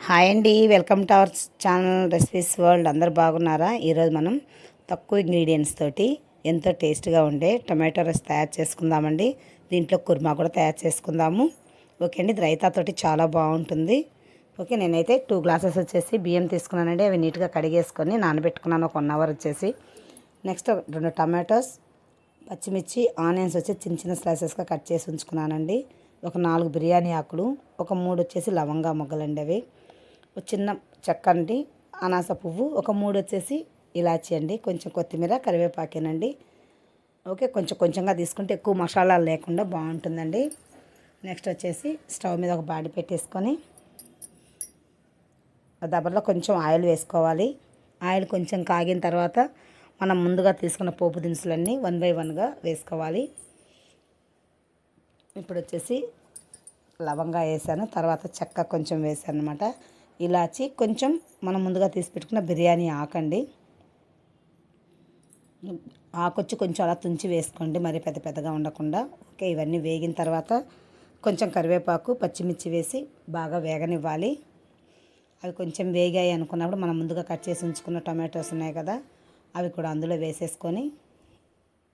Hi అండి, welcome to our channel recipes world. అందరు బాగున్నారా? ఈరోజు మనం తక్కువ ఇంగ్రీడియంట్స్ తోటి ఎంతో టేస్ట్గా ఉండే టొమాటో రైస్ తయారు చేసుకుందామండి. దీంట్లో కుర్మా కూడా తయారు చేసుకుందాము. ఓకే అండి, ఇది రైతాతోటి చాలా బాగుంటుంది. ఓకే, నేనైతే 2 గ్లాసెస్ వచ్చేసి బియ్యం తీసుకున్నానండి. అవి నీట్గా కడిగేసుకొని నానబెట్టుకున్నాను ఒక 1 అవర్ వచ్చేసి. నెక్స్ట్ 2 టమాటోస్, పచ్చిమిర్చి, ఆనియన్స్ వచ్చి చిన్న చిన్న స్లైసెస్గా కట్ చేసి ఉంచుకున్నానండి. ఒక 4 బిర్యానీ ఆకులు, ఒక 3 వచ్చేసి లవంగా మొగ్గలండి. అవి ఒక చిన్న చెక్క అండి, అనాస పువ్వు, ఒక 3 వచ్చేసి ఇలాచి అండి, కొంచెం కొత్తిమీర, కరివేపాకేనండి. ఓకే, కొంచెం కొంచెంగా తీసుకుంటే ఎక్కువ మసాలాలు లేకుండా బాగుంటుందండి. నెక్స్ట్ వచ్చేసి స్టవ్ మీద ఒక బాండి పెట్టేసుకొని దబర్లో కొంచెం ఆయిల్ వేసుకోవాలి. ఆయిల్ కొంచెం కాగిన తర్వాత మనం ముందుగా తీసుకున్న పోపు దినుసులన్నీ 1 బై 1గా వేసుకోవాలి. ఇప్పుడు వచ్చేసి లవంగా వేసాను, తర్వాత చెక్క కొంచెం వేసాను అనమాట. ఇలాచి కొంచెం మనం ముందుగా తీసి పెట్టుకున్న బిర్యానీ ఆకండి, ఆకొచ్చి కొంచెం అలా తుంచి వేసుకోండి, మరి పెద్ద పెద్దగా ఉండకుండా. ఓకే, ఇవన్నీ వేగిన తర్వాత కొంచెం కరివేపాకు, పచ్చిమిర్చి వేసి బాగా వేగనివ్వాలి. అవి కొంచెం వేగాయి అనుకున్నప్పుడు మనం ముందుగా కట్ చేసి ఉంచుకున్న టొమాటోస్ ఉన్నాయి కదా, అవి కూడా అందులో వేసేసుకొని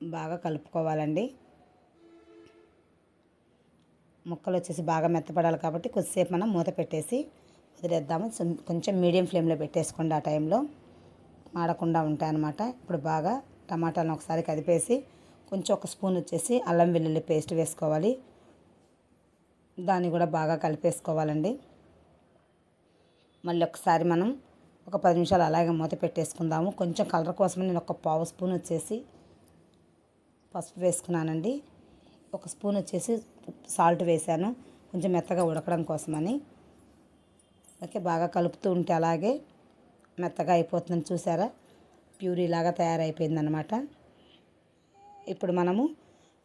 బాగా కలుపుకోవాలండి. ముక్కలు వచ్చేసి బాగా మెత్తపడాలి కాబట్టి కొద్దిసేపు మనం మూత పెట్టేసి వదిలేద్దాము. కొంచెం మీడియం ఫ్లేమ్లో పెట్టేసుకోండి, ఆ టైంలో మాడకుండా ఉంటాయన్నమాట. ఇప్పుడు బాగా టమాటాలను ఒకసారి కదిపేసి కొంచెం ఒక స్పూన్ వచ్చేసి అల్లం వెల్లుల్లి పేస్ట్ వేసుకోవాలి. దాన్ని కూడా బాగా కలిపేసుకోవాలండి. మళ్ళీ ఒకసారి మనం ఒక 10 నిమిషాలు అలాగే మూత పెట్టేసుకుందాము. కొంచెం కలర్ కోసం నేను ఒక పావు స్పూన్ వచ్చేసి పసుపు వేసుకున్నానండి. ఒక స్పూన్ వచ్చేసి సాల్ట్ వేసాను, కొంచెం మెత్తగా ఉడకడం కోసమని. ఓకే, బాగా కలుపుతూ ఉంటే అలాగే మెత్తగా అయిపోతుందని చూసారా, ప్యూరీ లాగా తయారైపోయిందనమాట. ఇప్పుడు మనము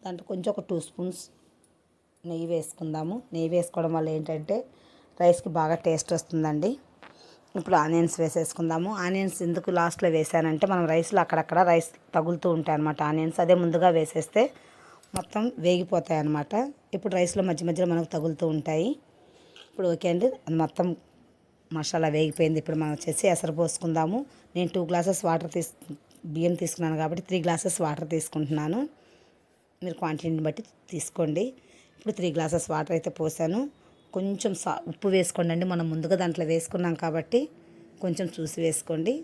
దాంట్లో కొంచెం ఒక 2 స్పూన్స్ నెయ్యి వేసుకుందాము. నెయ్యి వేసుకోవడం వల్ల ఏంటంటే రైస్కి బాగా టేస్ట్ వస్తుందండి. ఇప్పుడు ఆనియన్స్ వేసేసుకుందాము. ఆనియన్స్ ఎందుకు లాస్ట్లో వేసానంటే మనం రైస్లో అక్కడక్కడ రైస్ తగులుతూ ఉంటాయి అన్నమాట ఆనియన్స్. అదే ముందుగా వేసేస్తే మొత్తం వేగిపోతాయి అన్నమాట. ఇప్పుడు రైస్లో మధ్య మధ్యలో మనకు తగులుతూ ఉంటాయి. ఇప్పుడు ఓకే అండి, అది మొత్తం మసాలా వేగిపోయింది. ఇప్పుడు మనం వచ్చేసి ఎసరు పోసుకుందాము. నేను 2 గ్లాసెస్ వాటర్ బియ్యం తీసుకున్నాను కాబట్టి 3 గ్లాసెస్ వాటర్ తీసుకుంటున్నాను. మీరు క్వాంటిటీని బట్టి తీసుకోండి. ఇప్పుడు 3 గ్లాసెస్ వాటర్ అయితే పోసాను. కొంచెం ఉప్పు వేసుకోండి అండి, మనం ముందుగా దాంట్లో వేసుకున్నాం కాబట్టి కొంచెం చూసి వేసుకోండి.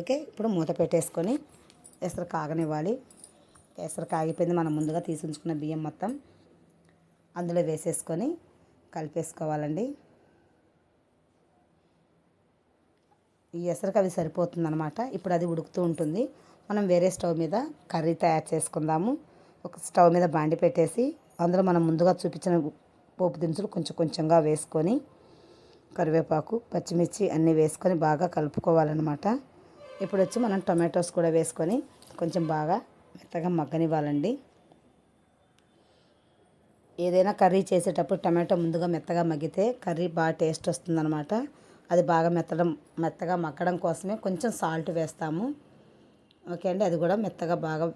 ఓకే, ఇప్పుడు మూత పెట్టేసుకొని ఎసరు కాగనివ్వాలి. ఎసరు కాగిపోయింది. మనం ముందుగా తీసి ఉంచుకున్న బియ్యం మొత్తం అందులో వేసేసుకొని కలిపేసుకోవాలండి. ఈ ఎసరికి అవి సరిపోతుందన్నమాట. ఇప్పుడు అది ఉడుకుతూ ఉంటుంది. మనం వేరే స్టవ్ మీద కర్రీ తయారు చేసుకుందాము. ఒక స్టవ్ మీద బాండి పెట్టేసి అందులో మనం ముందుగా చూపించిన పోపు దినుసులు కొంచెం కొంచెంగా వేసుకొని కరివేపాకు, పచ్చిమిర్చి అన్నీ వేసుకొని బాగా కలుపుకోవాలన్నమాట. ఇప్పుడు వచ్చి మనం టొమాటోస్ కూడా వేసుకొని కొంచెం బాగా మెత్తగా మగ్గనివ్వాలండి. ఏదైనా కర్రీ చేసేటప్పుడు టమాటో ముందుగా మెత్తగా మగ్గితే కర్రీ బాగా టేస్ట్ వస్తుందన్నమాట. అది బాగా మెత్తగా మగ్గడం కోసమే కొంచెం సాల్ట్ వేస్తాము. ఓకే అండి, అది కూడా మెత్తగా బాగా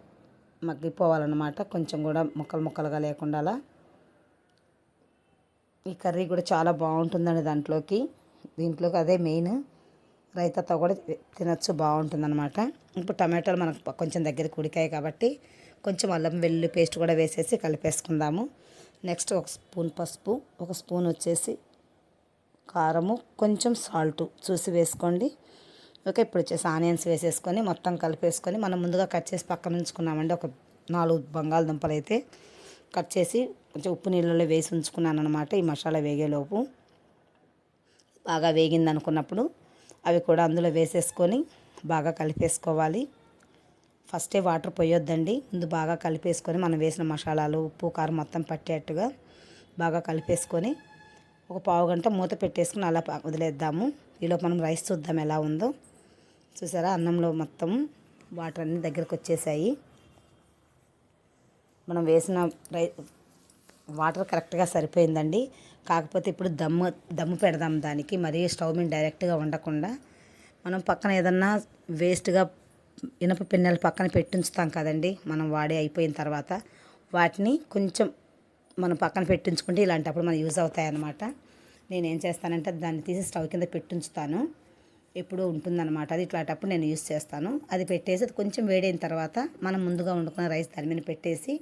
మగ్గిపోవాలన్నమాట, కొంచెం కూడా ముక్కలు ముక్కలుగా లేకుండా. అలా ఈ కర్రీ కూడా చాలా బాగుంటుందండి. దీంట్లోకి అదే మెయిన్. రైతాతో కూడా తినచ్చు, బాగుంటుందన్నమాట. ఇప్పుడు టమాటాలు మనకు కొంచెం దగ్గరికి ఉడికాయి కాబట్టి కొంచెం అల్లం వెల్లుల్లి పేస్ట్ కూడా వేసేసి కలిపేసుకుందాము. నెక్స్ట్ ఒక స్పూన్ పసుపు, ఒక స్పూన్ వచ్చేసి కారము, కొంచెం సాల్ట్ చూసి వేసుకోండి. ఓకే, ఇప్పుడు వచ్చేసి ఆనియన్స్ వేసేసుకొని మొత్తం కలిపేసుకొని మనం ముందుగా కట్ చేసి పక్కన ఉంచుకున్నామండి. ఒక 4 బంగాళదుంపలు అయితే కట్ చేసి కొంచెం ఉప్పు నీళ్ళలో వేసి ఉంచుకున్నాను అనమాట. ఈ మసాలా వేగేలోపు బాగా వేగింది అనుకున్నప్పుడు అవి కూడా అందులో వేసేసుకొని బాగా కలిపేసుకోవాలి. ఫస్టే వాటర్ పోయొద్దండి, ముందు బాగా కలిపేసుకొని మనం వేసిన మసాలాలు, ఉప్పు, కారం మొత్తం పట్టేట్టుగా బాగా కలిపేసుకొని ఒక పావు గంట మూత పెట్టేసుకుని అలా వదిలేద్దాము. ఈలోపు మనం రైస్ చూద్దాం ఎలా ఉందో. చూసారా, అన్నంలో మొత్తం వాటర్ అన్నీ దగ్గరకు వచ్చేసాయి. మనం వేసిన వాటర్ కరెక్ట్గా సరిపోయిందండి. కాకపోతే ఇప్పుడు దమ్ము పెడదాం దానికి. మరీ స్టవ్ మీద డైరెక్ట్గా ఉండకుండా మనం పక్కన ఏదన్నా వేస్ట్గా ఇనప పిన్నెలు పక్కన పెట్టించుతాం కదండి, మనం వాడి అయిపోయిన తర్వాత వాటిని కొంచెం మనం పక్కన పెట్టించుకుంటే ఇలాంటప్పుడు మనం యూజ్ అవుతాయి అన్నమాట. నేనేం చేస్తానంటే దాన్ని తీసి స్టవ్ కింద పెట్టుంచుతాను. ఎప్పుడూ ఉంటుందన్నమాట అది. ఇట్లాంటప్పుడు నేను యూస్ చేస్తాను. అది పెట్టేసి అది కొంచెం వేడైన తర్వాత మనం ముందుగా వండుకున్న రైస్ దాని మీద పెట్టేసి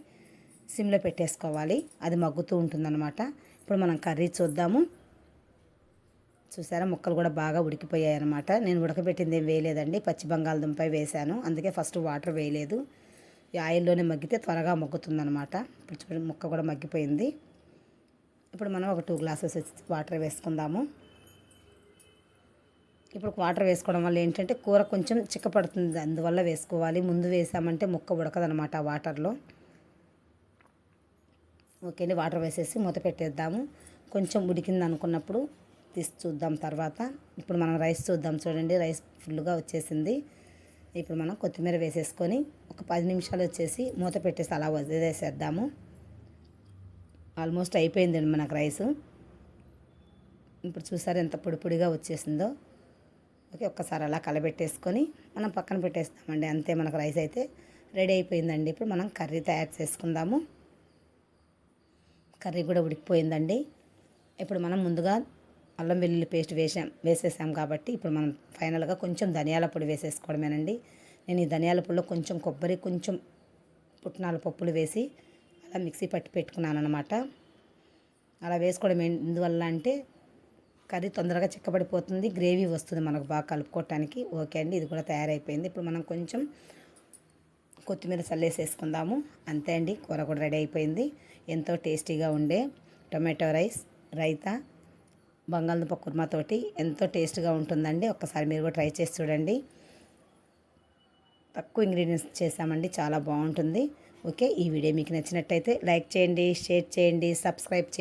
సిమ్లో పెట్టేసుకోవాలి. అది మగ్గుతూ ఉంటుందన్నమాట. ఇప్పుడు మనం కర్రీ చూద్దాము. చూసారా, ముక్కలు కూడా బాగా ఉడికిపోయాయి అనమాట. నేను ఉడకబెట్టింది ఏం వేయలేదండి, పచ్చి బంగాళదుంప వేసాను. అందుకే ఫస్ట్ వాటర్ వేయలేదు. ఈ ఆయిల్లోనే మగ్గితే త్వరగా మగ్గుతుందనమాట. ఇప్పుడు చూడండి, ముక్క కూడా మగ్గిపోయింది. ఇప్పుడు మనం ఒక 2 గ్లాసెస్ వాటర్ వేసుకుందాము. ఇప్పుడు వాటర్ వేసుకోవడం వల్ల ఏంటంటే కూర కొంచెం చిక్కపడుతుంది, అందువల్ల వేసుకోవాలి. ముందు వేసామంటే ముక్క ఉడకదనమాట ఆ వాటర్లో. ఓకే అండి, వాటర్ వేసేసి మూత పెట్టేద్దాము. కొంచెం ఉడికింది అనుకున్నప్పుడు తీసి చూద్దాం తర్వాత. ఇప్పుడు మనం రైస్ చూద్దాం. చూడండి, రైస్ ఫుల్గా వచ్చేసింది. ఇప్పుడు మనం కొత్తిమీర వేసేసుకొని ఒక 10 నిమిషాలు వచ్చేసి మూత పెట్టేసి అలా వదిలేసేద్దాము. ఆల్మోస్ట్ అయిపోయిందండి మనకు రైసు. ఇప్పుడు చూసారు ఎంత పొడి పొడిగా వచ్చేసిందో. ఓకే, ఒక్కసారి అలా కలబెట్టేసుకొని మనం పక్కన పెట్టేస్తామండి. అంతే, మనకు రైస్ అయితే రెడీ అయిపోయిందండి. ఇప్పుడు మనం కర్రీ తయారు చేసుకుందాము. కర్రీ కూడా ఉడికిపోయిందండి. ఇప్పుడు మనం ముందుగా అల్లం వెల్లుల్లి పేస్ట్ వేసేసాం కాబట్టి ఇప్పుడు మనం ఫైనల్గా కొంచెం ధనియాల పొడి వేసేసుకోవడమేనండి. నేను ఈ ధనియాల పొడిలో కొంచెం కొబ్బరి, కొంచెం పుట్నాల పప్పులు వేసి అలా మిక్సీ పట్టి పెట్టుకున్నాను అనమాట. అలా వేసుకోవడం ఎందువల్ల అంటే కర్రీ తొందరగా చిక్కబడిపోతుంది, గ్రేవీ వస్తుంది మనకు బాగా కలుపుకోవటానికి. ఓకే అండి, ఇది కూడా తయారైపోయింది. ఇప్పుడు మనం కొంచెం కొత్తిమీర చల్లేసేసుకుందాము. అంతే అండి, కూర కూడా రెడీ అయిపోయింది. ఎంతో టేస్టీగా ఉండే టొమాటో రైస్, రైతా, బంగాళదుంప కుర్మాతోటి ఎంతో టేస్ట్గా ఉంటుందండి. ఒక్కసారి మీరు కూడా ట్రై చేసి చూడండి. తక్కువ ఇంగ్రీడియంట్స్ చేసామండి, చాలా బాగుంటుంది. ఓకే, ఈ వీడియో మీకు నచ్చినట్టయితే లైక్ చేయండి, షేర్ చేయండి, సబ్స్క్రైబ్ చేయండి.